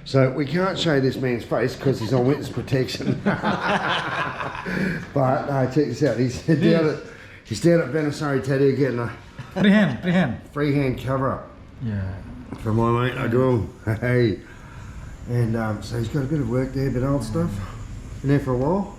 So we can't show this man's face because he's on witness protection. But check this out. He's down at Venisari Tattoo getting a freehand cover up. Yeah. For my mate Agong. Hey. And so he's got a bit of work there, a bit of old stuff. Been there for a while.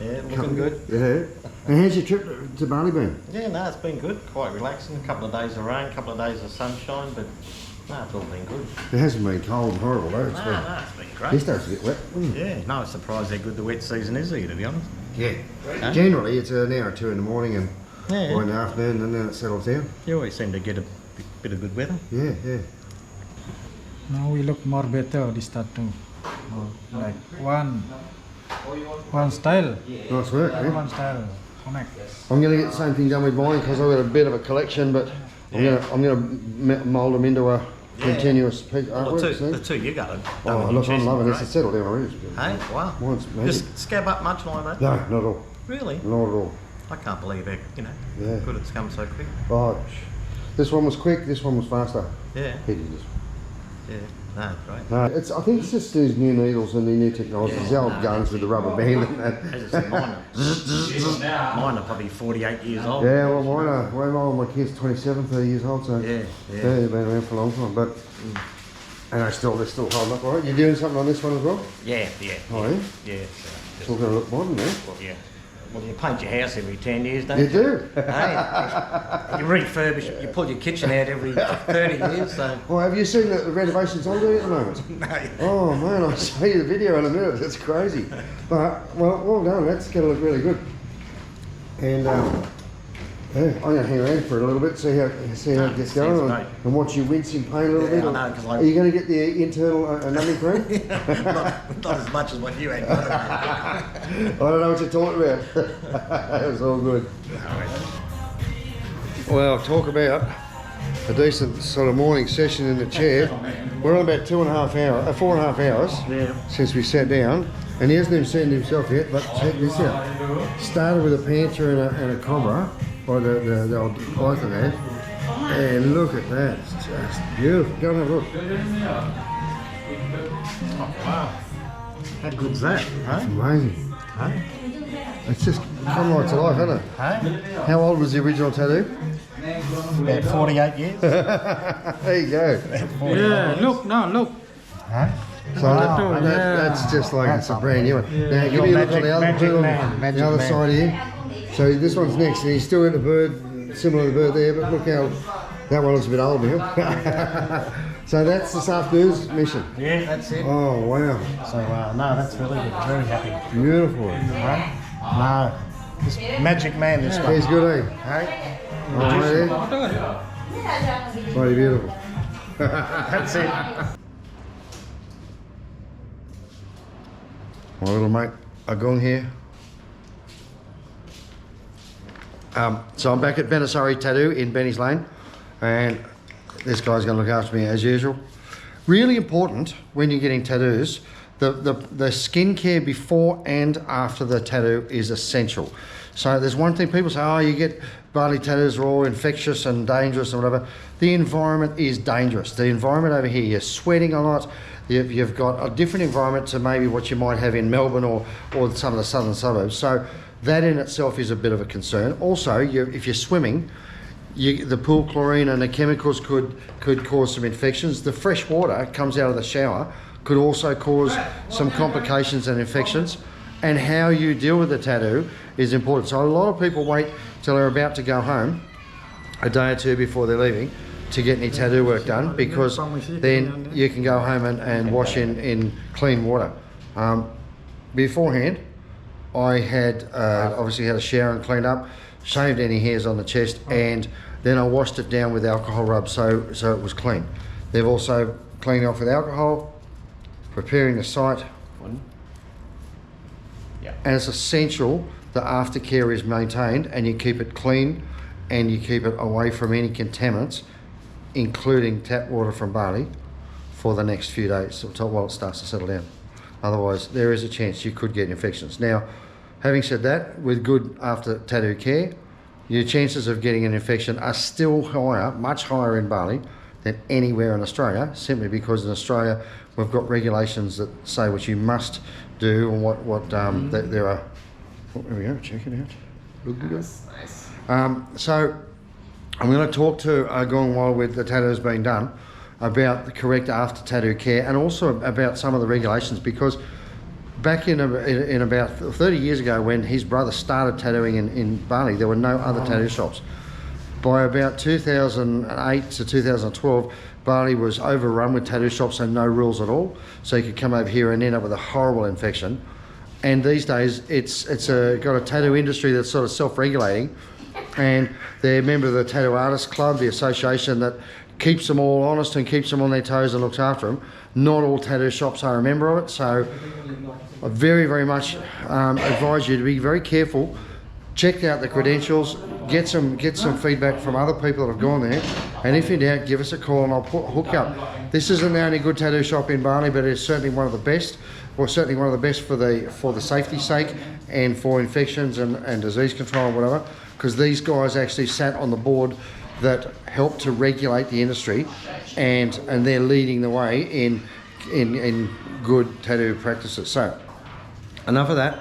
Yeah, looking good. Yeah. And how's your trip to Bali been? Yeah, no, it's been good. Quite relaxing. A couple of days of rain, a couple of days of sunshine, but no, it's all been good. It hasn't been cold and horrible though. No, it's been great. This day's a bit wet. Yeah, no, I'm surprised how good the wet season is here, to be honest. Yeah. Generally, it's an hour or two in the morning and or in the afternoon, and then it settles down. You always seem to get a bit of good weather. Yeah, yeah. Now we look more better this tattoo. Like one style. Nice work, yeah. One style. Connect. I'm going to get the same thing done with mine because I've got a bit of a collection, but I'm going to mould them into a continuous piece of artwork. The two you got it. Oh, look, I'm loving this. It's settled down already. Hey, wow. Mine's magic. Just scab up much like that? No, not at all. Really? Not at all. I can't believe it, good it's come so quick. Oh, this one was quick, this one was faster. Yeah. Hideous. Yeah, no, great. No, I think it's just these new needles and the new technologies. The old guns with the rubber band and that. As I said, mine are probably 48 years old. Yeah, well, my kid's 27, 30 years old, so yeah, they've been around for a long time. But and they're still holding up all right. You doing something on this one as well? Yeah. Oh, yeah? Yeah. It's all going to look modern now. Well, yeah. Well, you paint your house every 10 years, don't you? You do? Hey, you refurbish, you pull your kitchen out every 30 years, so... Well, have you seen the renovations I'm doing at the moment? No. Oh, man, I'll show you the video in a minute. That's crazy. But, well done. That's going to look really good. And, yeah, I'm going to hang around for a little bit, see how it gets going, and watch you wince in pain a little bit. I know, because Are you going to get the internal numbing cream? not as much as what you had. I don't know what you're talking about. It was all good. Well, talk about a decent sort of morning session in the chair. We're on about 4.5 hours since we sat down, and he hasn't even seen himself yet. But check this out. Started with a panther and a cobra. By the old python there, and look at that, it's just beautiful. Go and have a look. Oh, wow. How good's that? It's amazing. Huh? It's just come right to life, isn't it? Huh? How old was the original tattoo? About 48 years. There you go. Yeah, look. Huh? So that's just like it's a brand new one. Now give me a look on the other side here. So this one's next, and he's still got the bird, similar to the bird there, but look how that one looks a bit old now. So that's this afternoon's mission. Yeah, that's it. Oh wow! So no, that's really good. Very happy. Beautiful. Right? No, this magic man. This one. He's good, eh? Hey? Oh, yeah. Very beautiful. That's it. My little mate Agong here. So I'm back at Venisari Tattoo in Benny's Lane, and this guy's going to look after me as usual. Really important when you're getting tattoos, the skin care before and after the tattoo is essential. So there's one thing people say, oh, you get Bali tattoos are all infectious and dangerous and whatever. The environment is dangerous. The environment over here, you're sweating a lot. You've got a different environment to maybe what you might have in Melbourne or some of the southern suburbs. So that in itself is a bit of a concern. Also, if you're swimming, the pool chlorine and the chemicals could cause some infections. The fresh water comes out of the shower could also cause some complications and infections. And how you deal with the tattoo is important. So a lot of people wait till they're about to go home, a day or two before they're leaving, to get any tattoo work done, because then you can go home and wash in clean water. Beforehand, I had obviously had a shower and cleaned up, shaved any hairs on the chest, and then I washed it down with alcohol rub so it was clean. They've also cleaned off with alcohol, preparing the site, and it's essential the aftercare is maintained and you keep it clean and you keep it away from any contaminants, including tap water from Bali, for the next few days while it starts to settle down. Otherwise, there is a chance you could get infections. Now, having said that, with good after tattoo care, your chances of getting an infection are still higher, much higher in Bali than anywhere in Australia, simply because in Australia we've got regulations that say what you must do and that there are. Oh, there we go, check it out. Look good. Nice. So I'm going to talk to Agong while with the tattoo's being done about the correct after tattoo care, and also about some of the regulations, because back in about 30 years ago, when his brother started tattooing in Bali, there were no other tattoo shops. By about 2008 to 2012, Bali was overrun with tattoo shops and no rules at all. So you could come over here and end up with a horrible infection. And these days, it's got a tattoo industry that's sort of self-regulating, and they're a member of the Tattoo Artists Club, the association that keeps them all honest and keeps them on their toes and looks after them. Not all tattoo shops are a member of it, so I very, very much advise you to be very careful. Check out the credentials, get some feedback from other people that have gone there, and if in doubt, give us a call and I'll hook you up. This isn't the only good tattoo shop in Bali, but it's certainly one of the best, or certainly one of the best for the safety's sake and for infections and disease control and whatever, because these guys actually sat on the board that help to regulate the industry, and they're leading the way in good tattoo practices. So enough of that.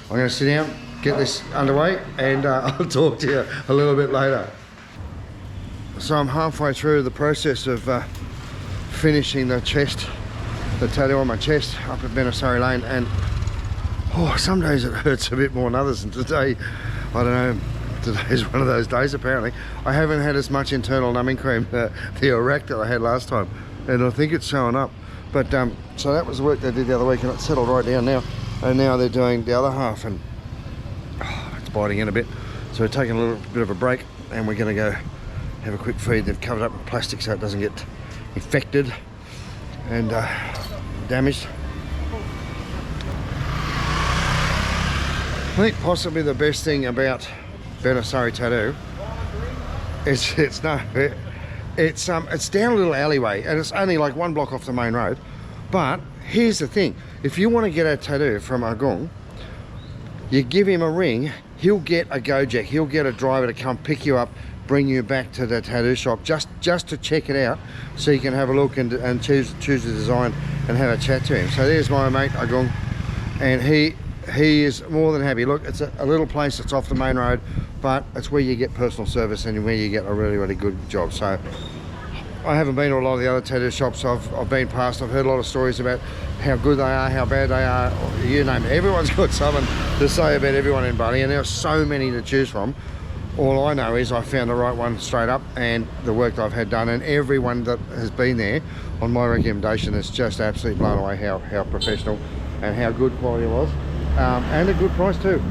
I'm going to sit down, get this underway, and I'll talk to you a little bit later. So I'm halfway through the process of finishing the tattoo on my chest up at Benasari Lane, and some days it hurts a bit more than others, and today, I don't know, today's one of those days apparently. I haven't had as much internal numbing cream, the Iraq that I had last time, and I think it's showing up. But so that was the work they did the other week, and it's settled right down now, and now they're doing the other half, and it's biting in a bit. So we're taking a little bit of a break, and we're going to go have a quick feed. They've covered up with plastic so it doesn't get infected and damaged. I think possibly the best thing about Benasari Tattoo is it's down a little alleyway, and it's only like 1 block off the main road. But here's the thing: if you want to get a tattoo from Agong, you give him a ring, he'll get a Gojek, he'll get a driver to come pick you up, bring you back to the tattoo shop just to check it out, so you can have a look and choose the design and have a chat to him. So there's my mate Agong, and he is more than happy. Look, it's a little place that's off the main road, but it's where you get personal service and where you get a really, really good job. So I haven't been to a lot of the other tattoo shops I've been past. I've heard a lot of stories about how good they are, how bad they are, you name it. Everyone's got something to say about everyone in Bali, and there are so many to choose from. All I know is I found the right one straight up, and the work that I've had done, and everyone that has been there on my recommendation is just absolutely blown away how professional and how good quality it was. And a good price too.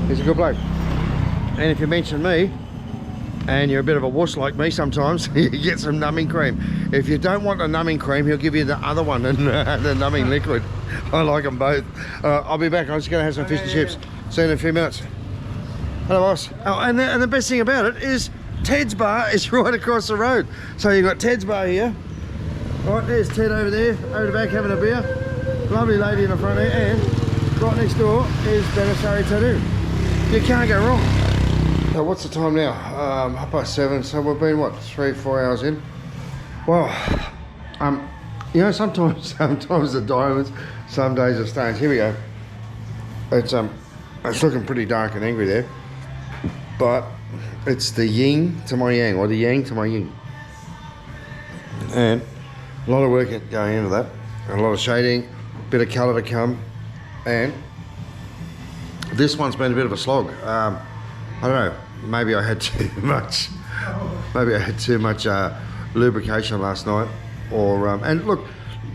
He's a good bloke. And if you mention me, and you're a bit of a wuss like me sometimes, you get some numbing cream. If you don't want the numbing cream, he'll give you the other one, and the numbing liquid. I like them both. I'll be back. I'm just going to have some fish and chips. See you in a few minutes. Hello, boss. Oh, and the best thing about it is Ted's bar is right across the road. So you've got Ted's bar here. Right, there's Ted over there, over the back having a beer. Lovely lady in the front there, and right next door is Benasari Tattoo. You can't go wrong. So what's the time now? 7:30, so we've been, what, 3-4 hours in? Well, you know, sometimes the diamonds, some days are stones. Here we go. It's looking pretty dark and angry there, but it's the yin to my yang, or the yang to my yin. And a lot of work going into that, and a lot of shading, a bit of colour to come, and this one's been a bit of a slog. I don't know, maybe I had too much lubrication last night, or and look,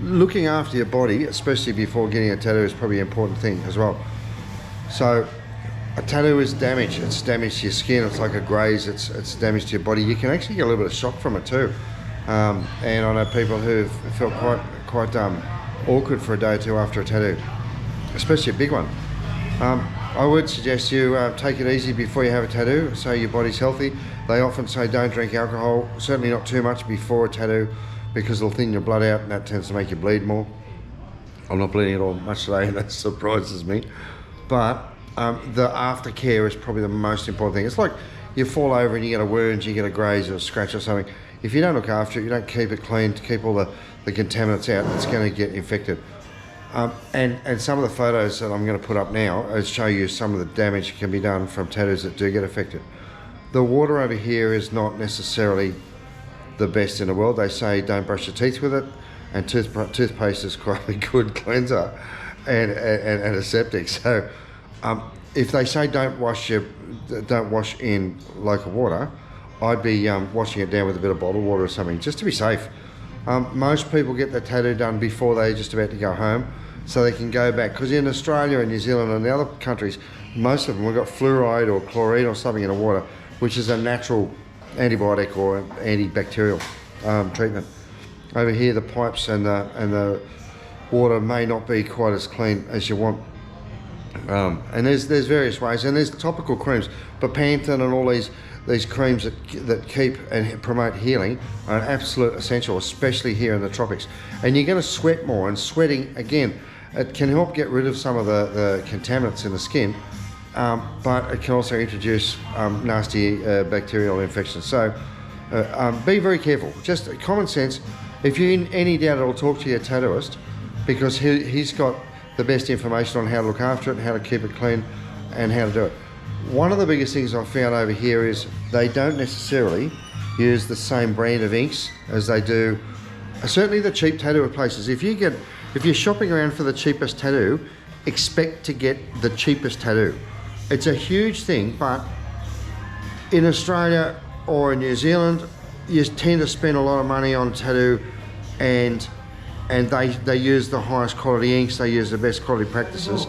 looking after your body, especially before getting a tattoo, is probably an important thing as well. So a tattoo is damage. It's damage to your skin. It's like a graze. It's damage to your body. You can actually get a little bit of shock from it too. And I know people who've felt quite awkward for a day or two after a tattoo, especially a big one. I would suggest you take it easy before you have a tattoo, so your body's healthy. They often say don't drink alcohol, certainly not too much before a tattoo, because it'll thin your blood out and that tends to make you bleed more. I'm not bleeding at all much today, and that surprises me. But the aftercare is probably the most important thing. It's like you fall over and you get a wound, you get a graze or a scratch or something. if you don't look after it, you don't keep it clean, to keep all the contaminants out, it's going to get infected. And some of the photos that I'm going to put up now show you some of the damage that can be done from tattoos that do get affected. The water over here is not necessarily the best in the world. They say don't brush your teeth with it, and toothpaste is quite a good cleanser and antiseptic. So if they say don't wash in local water, I'd be washing it down with a bit of bottled water or something, just to be safe. Most people get the tattoo done before they're just about to go home, so they can go back, because in Australia and New Zealand and the other countries, most of them have got fluoride or chlorine or something in the water, which is a natural antibiotic or antibacterial treatment. Over here, the pipes and the water may not be quite as clean as you want. And there's various ways, and there's topical creams, Bepanthen and all these creams that keep and promote healing are an absolute essential, especially here in the tropics. And you're going to sweat more, and sweating, again, it can help get rid of some of the contaminants in the skin, but it can also introduce nasty bacterial infections. So be very careful. Just common sense. If you're in any doubt at all, talk to your tattooist, because he's got the best information on how to look after it, how to keep it clean, and how to do it. One of the biggest things I've found over here is they don't necessarily use the same brand of inks as they do, certainly the cheap tattoo places. If you're shopping around for the cheapest tattoo, expect to get the cheapest tattoo. It's a huge thing, but in Australia or in New Zealand, you tend to spend a lot of money on tattoo, and they use the highest quality inks, they use the best quality practices,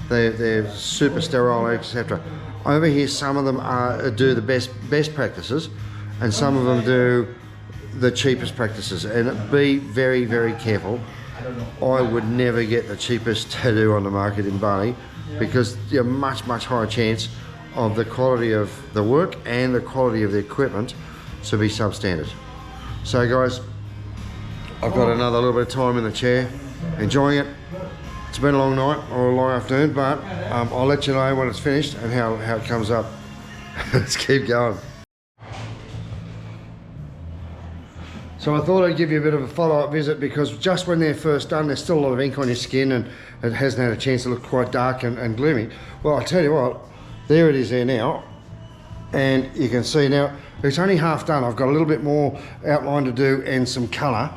they're super sterile, etc. Over here, some of them do the best practices, and some of them do the cheapest practices. And be very, very careful. I would never get the cheapest tattoo on the market in Bali, because you're much higher chance of the quality of the work and the quality of the equipment to be substandard. So guys, I've got another little bit of time in the chair, enjoying it. It's been a long night or a long afternoon, but I'll let you know when it's finished and how it comes up. Let's keep going. So I thought I'd give you a bit of a follow-up visit, because just when they're first done, there's still a lot of ink on your skin and it hasn't had a chance to look quite dark and gloomy. Well, I tell you what, there it is there now. And you can see now, it's only half done. I've got a little bit more outline to do and some colour.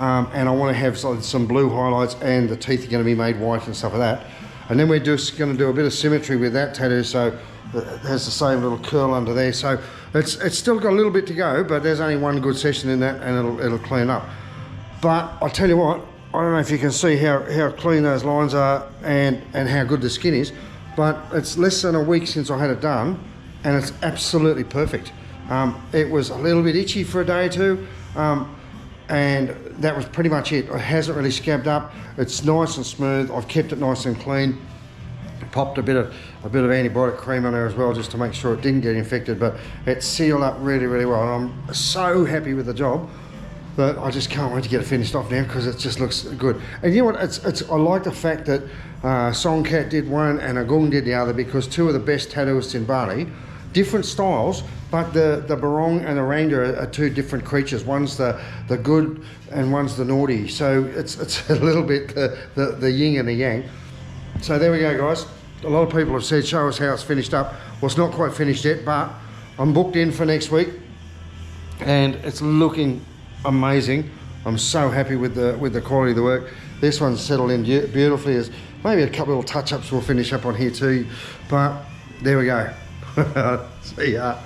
And I want to have some blue highlights, and the teeth are going to be made white and stuff like that. And then we're just going to do a bit of symmetry with that tattoo, so it has the same little curl under there. So it's still got a little bit to go, but there's only one good session in that, and it'll clean up. But I'll tell you what, I don't know if you can see how clean those lines are and how good the skin is, but it's less than a week since I had it done, and it's absolutely perfect. It was a little bit itchy for a day or two, and that was pretty much it. It hasn't really scabbed up. It's nice and smooth. I've kept it nice and clean. Popped a bit of antibiotic cream on there as well, just to make sure it didn't get infected, but it sealed up really well, and I'm so happy with the job that I just can't wait to get it finished off now, because it just looks good. And you know what, I like the fact that Songkat did one and Agung did the other, because two of the best tattooists in Bali, different styles, but the Barong and the Rangda are two different creatures. One's the good and one's the naughty. So it's a little bit the yin and the yang. So there we go, guys. A lot of people have said, show us how it's finished up. Well, it's not quite finished yet, but I'm booked in for next week, and it's looking amazing. I'm so happy with the quality of the work. This one's settled in beautifully. There's maybe a couple of touch-ups we'll finish up on here too, but there we go. See ya.